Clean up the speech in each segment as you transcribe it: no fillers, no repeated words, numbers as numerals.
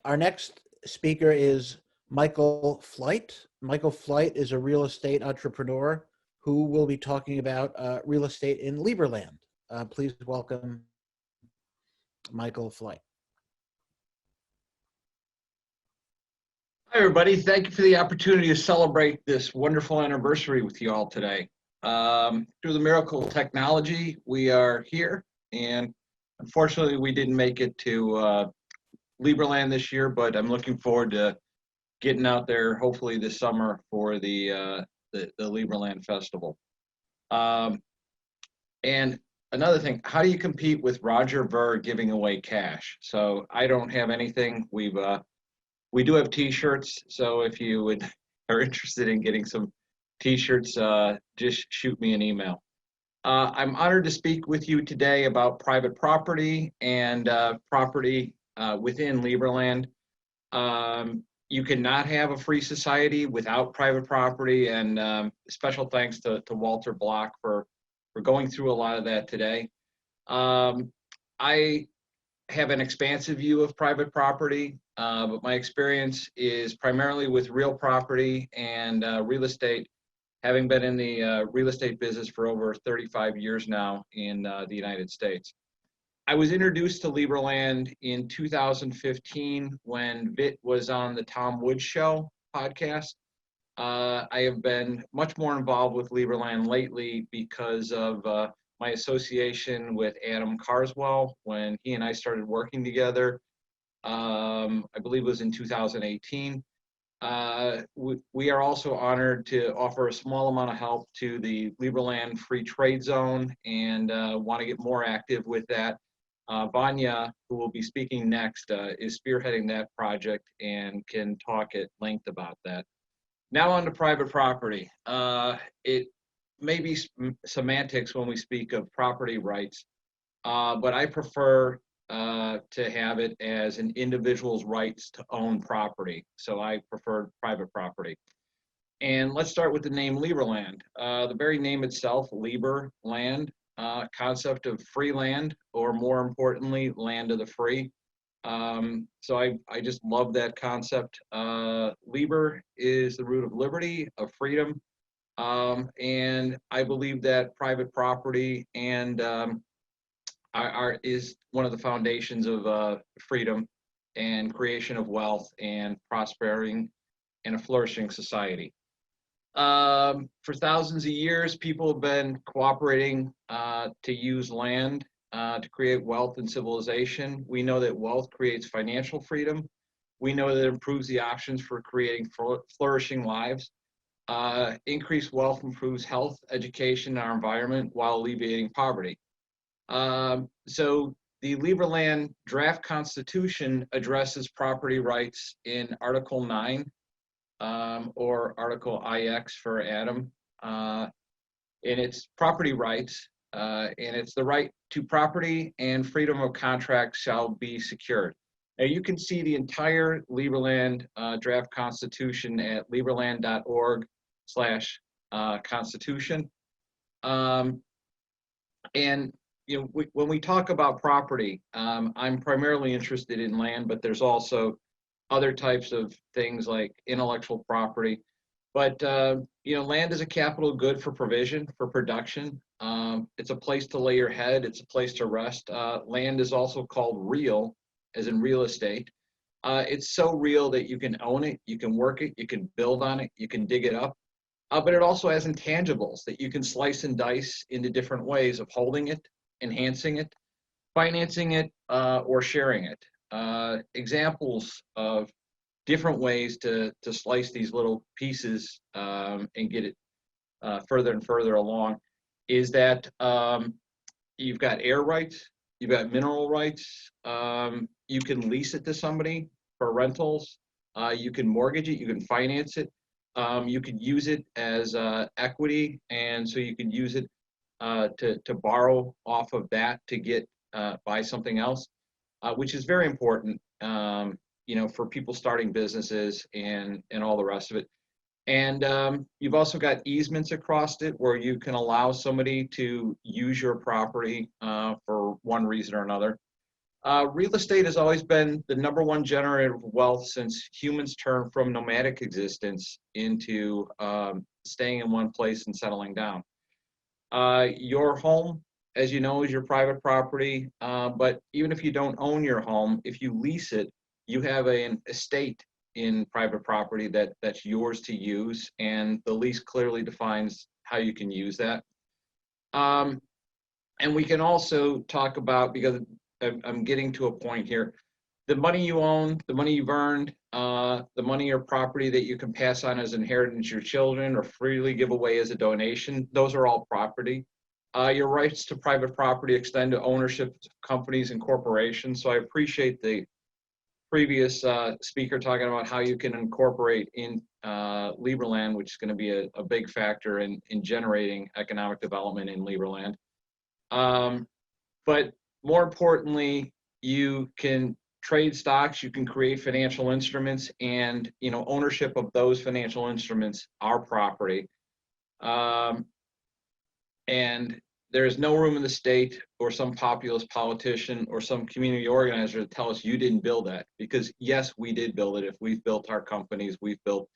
Our next speaker is Michael Flight. Michael Flight is a real estate entrepreneur who will be talking about real estate in Liberland. Please welcome Michael Flight. Hi, everybody. Thank you for the opportunity to celebrate this wonderful anniversary with you all today. Through the miracle of technology, we are here, and unfortunately, we didn't make it to Liberland this year, but I'm looking forward to getting out there, hopefully this summer, for the Liberland Festival. And another thing, how do you compete with Roger Ver giving away cash? So I don't have anything. We do have T-shirts, so if you are interested in getting some T-shirts, just shoot me an email. I'm honored to speak with you today about private property and property within Liberland. You cannot have a free society without private property, and special thanks to Walter Block for going through a lot of that today. I have an expansive view of private property, but my experience is primarily with real property and real estate, having been in the real estate business for over 35 years now in the United States. I was introduced to Liberland in 2015 when Vitt was on the Tom Woods Show podcast. I have been much more involved with Liberland lately because of my association with Adam Carswell when he and I started working together. I believe it was in 2018. We are also honored to offer a small amount of help to the Liberland Free Trade Zone and want to get more active with that. Vanya, who will be speaking next, is spearheading that project and can talk at length about that. Now on to private property. It may be semantics when we speak of property rights, but I prefer to have it as an individual's rights to own property. So I prefer private property. And let's start with the name Liberland. The very name itself, Liberland, concept of free land, or more importantly, land of the free. So I just love that concept. Liber is the root of liberty, of freedom. And I believe that private property and is one of the foundations of freedom and creation of wealth and prospering and a flourishing society. For thousands of years, people have been cooperating to use land to create wealth and civilization. We know that wealth creates financial freedom. We know that it improves the options for creating flourishing lives. Increased wealth improves health, education, and our environment while alleviating poverty. So the Liberland Draft Constitution addresses property rights in Article 9, or Article IX for Adam. And it's property rights, and it's the right to property and freedom of contract shall be secured. Now you can see the entire Liberland Draft Constitution at liberland.org/constitution. And you know, when we talk about property, I'm primarily interested in land, but there's also other types of things like intellectual property. But you know, land is a capital good for provision, for production. It's a place to lay your head. It's a place to rest. Land is also called real, as in real estate. It's so real that you can own it, you can work it, you can build on it, you can dig it up. But it also has intangibles that you can slice and dice into different ways of holding it, enhancing it, financing it, or sharing it. Examples of different ways to slice these little pieces and get it further and further along is that you've got air rights, you've got mineral rights, you can lease it to somebody for rentals, you can mortgage it, you can finance it, you could use it as equity, and so you can use it to borrow off of that to get buy something else, which is very important, you know, for people starting businesses and all the rest of it. And you've also got easements across it where you can allow somebody to use your property for one reason or another. Real estate has always been the #1 generator of wealth since humans turned from nomadic existence into staying in one place and settling down. Your home, as you know, is your private property, but even if you don't own your home, if you lease it, you have an estate in private property that's yours to use, and the lease clearly defines how you can use that. And we can also talk about, because I'm getting to a point here, the money you own, the money you've earned, the money or property that you can pass on as inheritance to your children or freely give away as a donation, those are all property. Your rights to private property extend to ownership of companies and corporations. So I appreciate the previous speaker talking about how you can incorporate in Liberland, which is going to be a big factor in generating economic development in Liberland. But more importantly, you can trade stocks, you can create financial instruments, and ownership of those financial instruments are property. And there is no room in the state or some populist politician or some community organizer to tell us you didn't build that, because yes, we did build it. If we've built our companies, we've built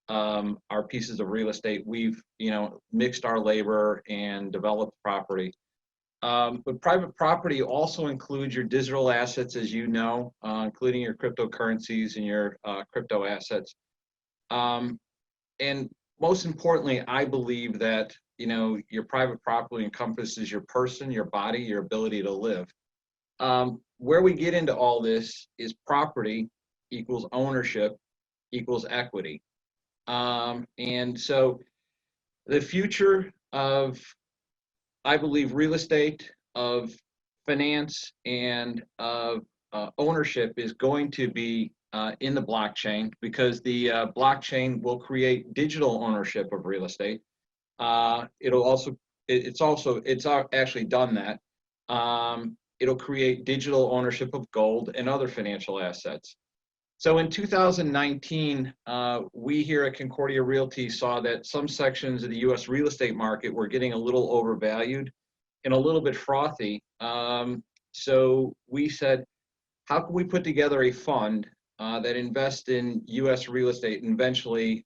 our pieces of real estate, we've mixed our labor and developed property. But private property also includes your digital assets, as you know, including your cryptocurrencies and your crypto assets. And most importantly, I believe that your private property encompasses your person, your body, your ability to live. Where we get into all this is property equals ownership equals equity. And so the future of, I believe, real estate, of finance, and of ownership is going to be in the blockchain, because the blockchain will create digital ownership of real estate. It's actually done that. It'll create digital ownership of gold and other financial assets. So in 2019, we here at Concordia Realty saw that some sections of the U.S. real estate market were getting a little overvalued and a little bit frothy. So we said, how can we put together a fund that invests in U.S. real estate and eventually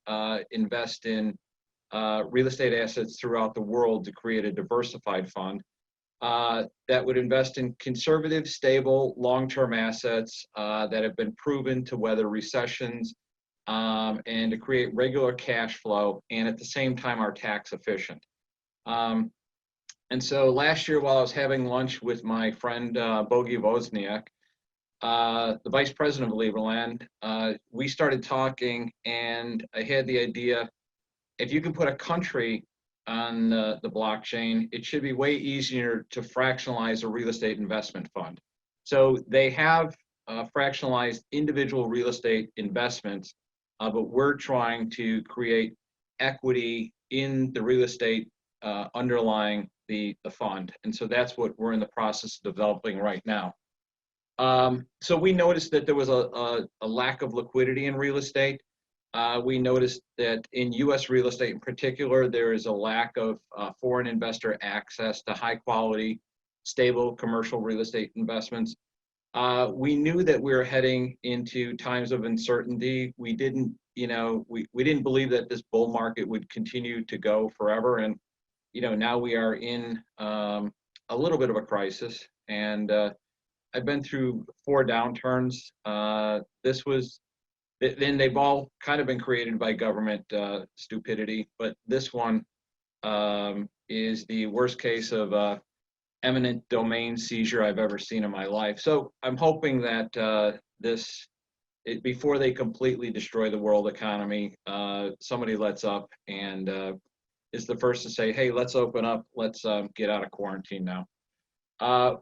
invest in real estate assets throughout the world to create a diversified fund that would invest in conservative, stable, long-term assets that have been proven to weather recessions and to create regular cash flow, and at the same time are tax efficient. And so last year, while I was having lunch with my friend Bogi Wozniak, the vice president of Liberland, we started talking, and I had the idea, if you can put a country on the blockchain, it should be way easier to fractionalize a real estate investment fund. So they have fractionalized individual real estate investments, but we're trying to create equity in the real estate underlying the fund. And so that's what we're in the process of developing right now. So we noticed that there was a lack of liquidity in real estate. We noticed that in U.S. real estate in particular, there is a lack of foreign investor access to high quality, stable commercial real estate investments. We knew that we were heading into times of uncertainty. We didn't, we didn't believe that this bull market would continue to go forever. And, now we are in a little bit of a crisis. And I've been through 4 downturns. Then they've all kind of been created by government stupidity, but this one is the worst case of eminent domain seizure I've ever seen in my life. So I'm hoping that before they completely destroy the world economy, somebody lets up and is the first to say, hey, let's open up, let's get out of quarantine now.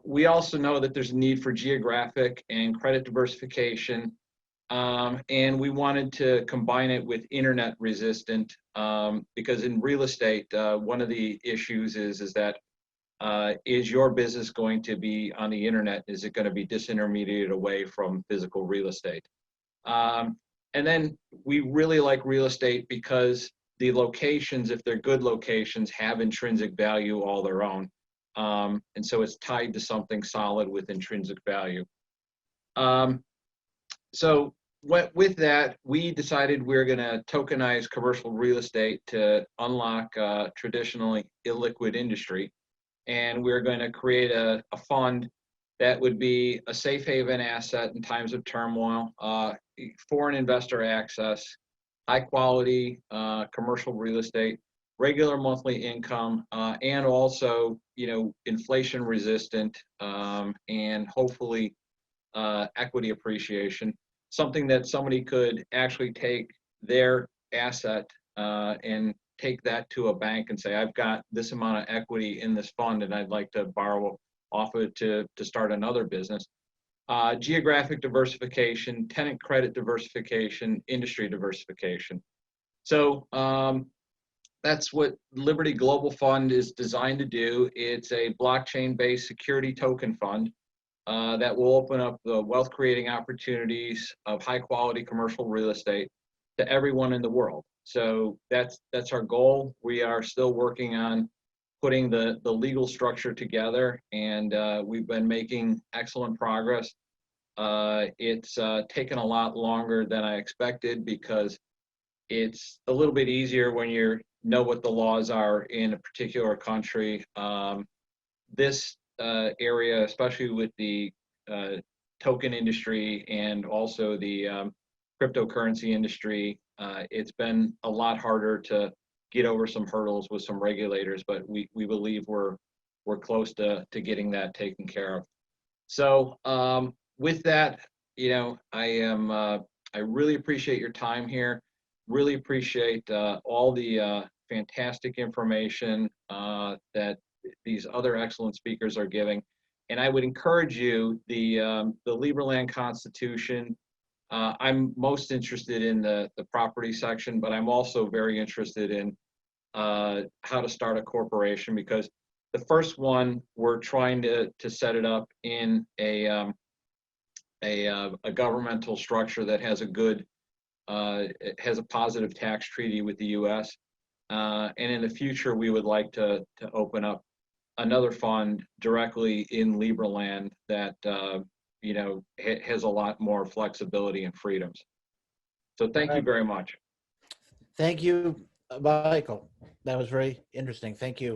We also know that there's a need for geographic and credit diversification. And we wanted to combine it with internet resistant, because in real estate, one of the issues is that is your business going to be on the internet? Is it going to be disintermediated away from physical real estate? And then we really like real estate because the locations, if they're good locations, have intrinsic value all their own. And so it's tied to something solid with intrinsic value. So with that, we decided we're going to tokenize commercial real estate to unlock traditionally illiquid industry. And we're going to create a fund that would be a safe haven asset in times of turmoil, foreign investor access, high quality commercial real estate, regular monthly income, and also, inflation resistant, and hopefully equity appreciation, something that somebody could actually take their asset and take that to a bank and say, I've got this amount of equity in this fund and I'd like to borrow off of it to start another business. Geographic diversification, tenant credit diversification, industry diversification. So that's what Liberty Global Fund is designed to do. It's a blockchain-based security token fund that will open up the wealth creating opportunities of high quality commercial real estate to everyone in the world. So that's our goal. We are still working on putting the legal structure together, and we've been making excellent progress. It's taken a lot longer than I expected because it's a little bit easier when you know what the laws are in a particular country. This area, especially with the token industry and also the cryptocurrency industry, it's been a lot harder to get over some hurdles with some regulators, but we believe we're close to getting that taken care of. So with that, I really appreciate your time here. Really appreciate all the fantastic information that these other excellent speakers are giving. And I would encourage you, the Liberland Constitution, I'm most interested in the property section, but I'm also very interested in how to start a corporation, because the first one, we're trying to set it up in a governmental structure that has a good, it has a positive tax treaty with the U.S. And in the future, we would like to open up another fund directly in Liberland that has a lot more flexibility and freedoms. So thank you very much. Thank you, Michael. That was very interesting. Thank you.